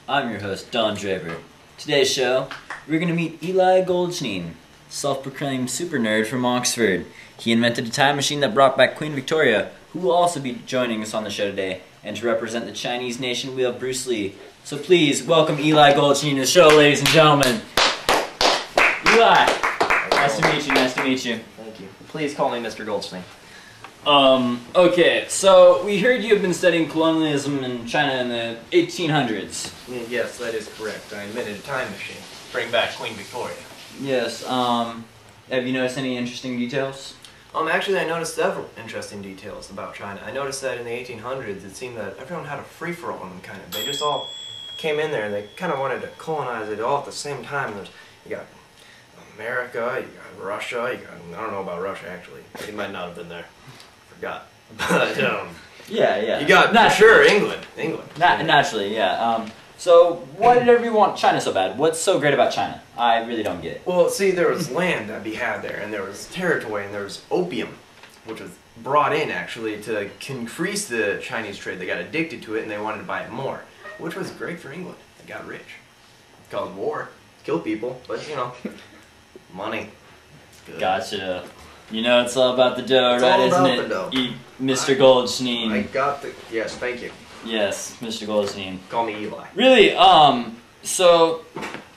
I'm your host, Don Draper. Today's show, we're going to meet Eli Goldstein, self-proclaimed super nerd from Oxford. He invented a time machine that brought back Queen Victoria, who will also be joining us on the show today. And to represent the Chinese nation, we have Bruce Lee. So please, welcome Eli Goldstein to the show, ladies and gentlemen. Eli, nice to meet you, nice to meet you. Thank you. Please call me Mr. Goldstein. Okay, so we heard you have been studying colonialism in China in the 1800s. Yes, that is correct. I invented a time machine. Bring back Queen Victoria. Yes, have you noticed any interesting details? Actually, I noticed several interesting details about China. I noticed that in the 1800s, it seemed that everyone had a free-for-all in them, kind of. They just all came in there and they kind of wanted to colonize it all at the same time. You got America, you got Russia, I don't know about Russia, actually. They might not have been there. Forgot. But, yeah. You got, for sure, England. Naturally, yeah. So, why did everyone want China so bad? What's so great about China? I really don't get it. Well, see, there was land that we had there, and there was territory, and there was opium, which was brought in, actually, to increase the Chinese trade. They got addicted to it, and they wanted to buy it more, which was great for England. They got rich. It caused war, killed people, but, you know, money. Good. Gotcha. You know it's all about the dough, It's right, all isn't about it? the dough. Mr. Goldstein. I got the... Yes, thank you. Yes, Mr. Goldstein. Call me Eli. Really, so,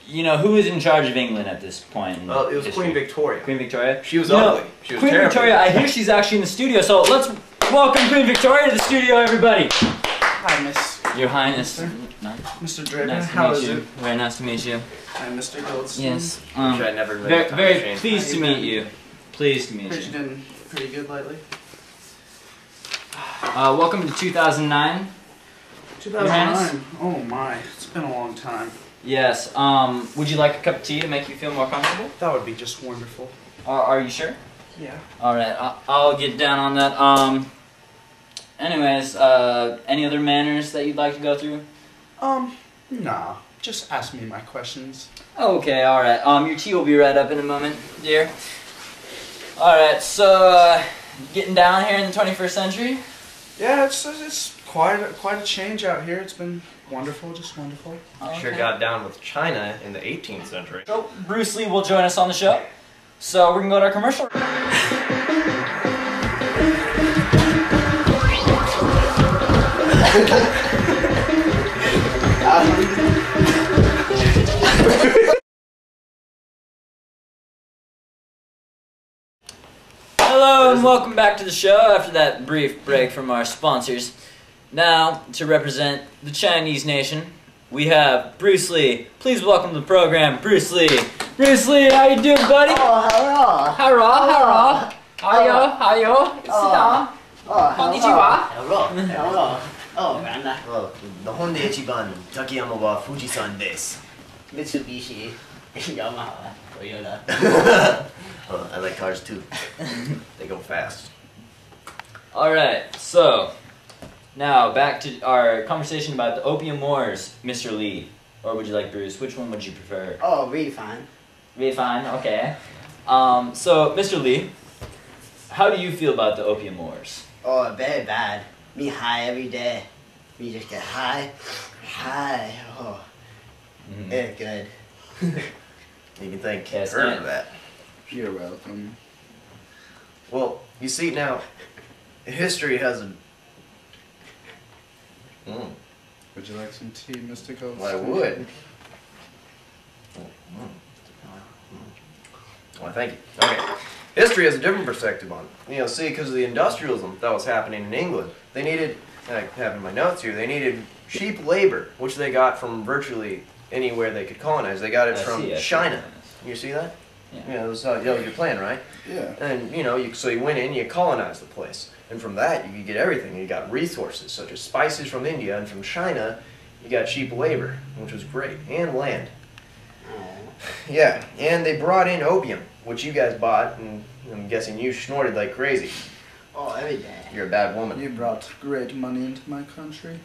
you know, who was in charge of England at this point in It was history? Queen Victoria. Queen Victoria? She was ugly. She was Queen terrible. Victoria, I hear she's actually in the studio, so let's welcome Queen Victoria to the studio, everybody. Hi, Miss. Your Highness. Mr. Draper, Nice to how meet is you. it? Very nice to meet you. I'm Mr. Goldstein. Yes. Wish I never met a time Very machine. pleased to meet you. Pleased to meet Heard you've you. been pretty good lately. Welcome to 2009. 2009. Oh my, it's been a long time. Yes. Would you like a cup of tea to make you feel more comfortable? That would be just wonderful. Are you sure? Yeah. All right. I'll get down on that. Anyways, any other manners that you'd like to go through? Nah. Just ask me my questions. Okay. All right. Your tea will be right up in a moment, dear. All right. So, getting down here in the 21st century. Yeah, it's quite a change out here. It's been wonderful, just wonderful. Okay. Sure got down with China in the 18th century. So Bruce Lee will join us on the show. So we're gonna go to our commercial. Hello and welcome back to the show after that brief break from our sponsors. Now, to represent the Chinese nation, we have Bruce Lee. Please welcome to the program, Bruce Lee. Bruce Lee, how you doing, buddy? Oh, hello. Hello. Hiyo. Sit down. Konnichiwa. Hello. Oh, Randa. 日本で一番竹山は富士山です。Mitsubishi. Yamaha. Toyota. I like cars too. They go fast. Alright, so, now back to our conversation about the Opium Wars, Mr. Lee. Or would you like Bruce? Which one would you prefer? Oh, really fine. Really fine, okay. So, Mr. Lee, how do you feel about the Opium Wars? Oh, very bad. Me high every day. Me just get high. Oh, it's good. You can thank Yes, her and- for that. You're welcome. Well, you see now, history has a... Would you like some tea, Mr. Goldstein? Well, I would. Well, thank you. Okay. History has a different perspective on it. You know, see, because of the industrialism that was happening in England, they needed, I have in my notes here, they needed cheap labor, which they got from virtually anywhere they could colonize. They got it from China. You see that? Yeah. That was your plan, right? Yeah. And, you know, so you went in, you colonized the place. And from that, you could get everything. You got resources, such as spices from India, and from China, you got cheap labor, which was great, and land. Yeah, and they brought in opium, which you guys bought, and I'm guessing you snorted like crazy. Oh, every day. You're a bad woman. You brought great money into my country.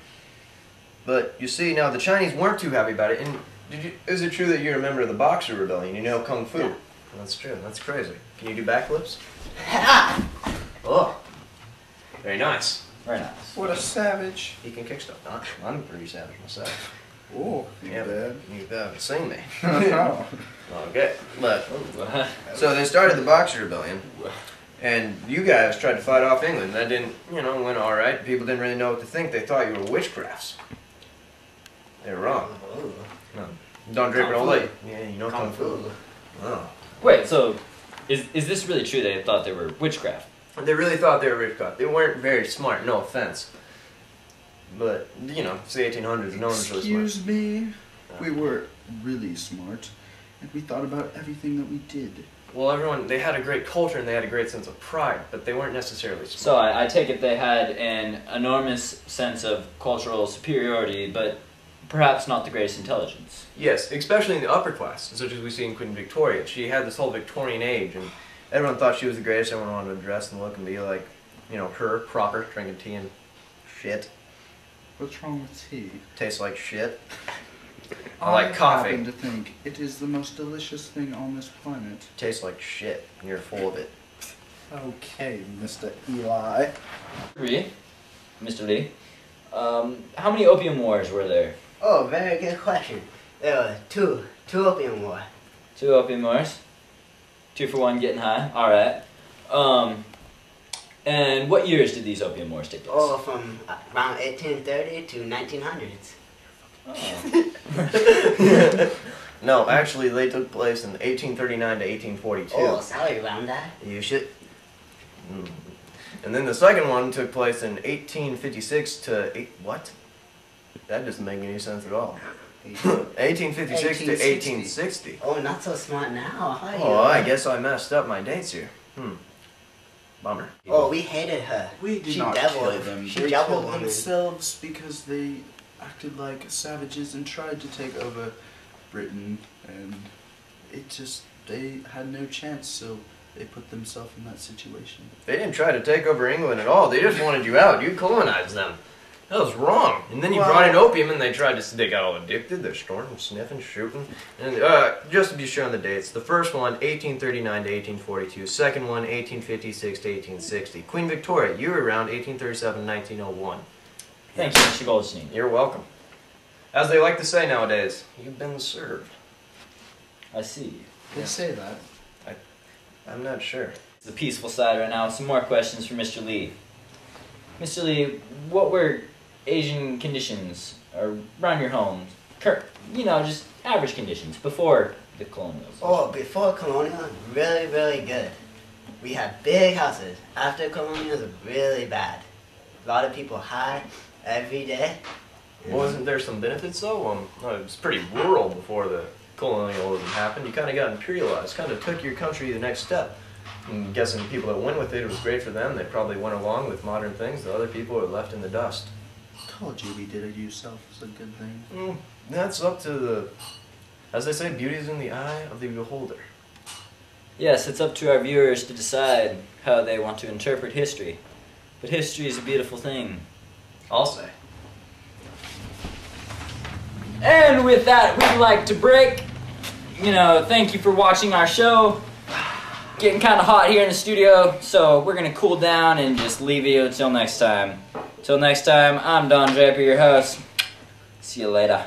But you see, now the Chinese weren't too happy about it. And is it true that you're a member of the Boxer Rebellion? You know Kung Fu? Yeah. That's true. That's crazy. Can you do backflips? Oh, very nice. Very nice. What a savage. He can kick stuff. I'm pretty savage myself. Oh, You haven't seen me. Oh. Okay, but so they started the Boxer Rebellion, and you guys tried to fight off England. That didn't, went all right. People didn't really know what to think. They thought you were witchcrafts. They were wrong. Oh. No. Don Draper, Kung all fu. day. Yeah, you know Kung Fu. Oh. Wait, so is this really true? They thought they were witchcraft. They really thought they were witchcraft. They weren't very smart. No offense. But it's the 1800s. No one's really smart. Excuse me. We were really smart, and we thought about everything that we did. Well, they had a great culture and they had a great sense of pride, but they weren't necessarily smart. So I take it they had an enormous sense of cultural superiority, but perhaps not the greatest intelligence. Yes, especially in the upper class, such as we see in Queen Victoria. She had this whole Victorian age, and everyone thought she was the greatest. Everyone wanted to dress and look and be like, her, proper, drinking tea and shit. What's wrong with tea? Tastes like shit. I like coffee. I happen to think it is the most delicious thing on this planet. Tastes like shit, and you're full of it. Okay, Mr. Eli. Mr. Lee, how many opium wars were there? Oh, very good question. There were two opium war. 2 opium wars? 2 for 1 getting high? Alright. And what years did these opium wars take place? Oh, from around 1830 to 1900s. Oh. No, actually, they took place in 1839 to 1842. Oh, sorry, around that. You should. And then the second one took place in 1856 to what? That doesn't make any sense at all. 1856 to 1860. Oh, not so smart now. How Oh, I guess I messed up my dates here. Bummer. Oh, we hated her. We did She not devil- kill them. she They devil killed woman. themselves because they acted like savages and tried to take over Britain, and they had no chance, so they put themselves in that situation. They didn't try to take over England at all. They just wanted you out. You colonized them. That was wrong. And then you brought in opium and they tried to, they got all addicted. They're snorting, sniffing, shooting. And just to be sure on the dates, the first one, 1839 to 1842. Second one, 1856 to 1860. Queen Victoria, you were around 1837 1901. Thank you, Mr. Goldstein. You're welcome. As they like to say nowadays, you've been served. I see. They say that. I'm not sure. It's the peaceful side right now. Some more questions for Mr. Lee. Mr. Lee, what were Asian conditions around your home? Just average conditions before the colonialism. Oh, before colonialism, really, really good. We had big houses. After colonialism, really bad. A lot of people high every day. Wasn't there some benefits though? It was pretty rural before the colonialism happened. You kind of got imperialized, kind of took your country to the next step. I'm guessing the people that went with it, it was great for them. They probably went along with modern things. The other people were left in the dust. Told you we did it yourself is a good thing. That's up to the, as they say, beauty is in the eye of the beholder. Yes, it's up to our viewers to decide how they want to interpret history. But history is a beautiful thing. I'll say. And with that, we'd like to break. Thank you for watching our show. Getting kind of hot here in the studio, so we're going to cool down and just leave you until next time. Till next time, I'm Don Draper, your host. See you later.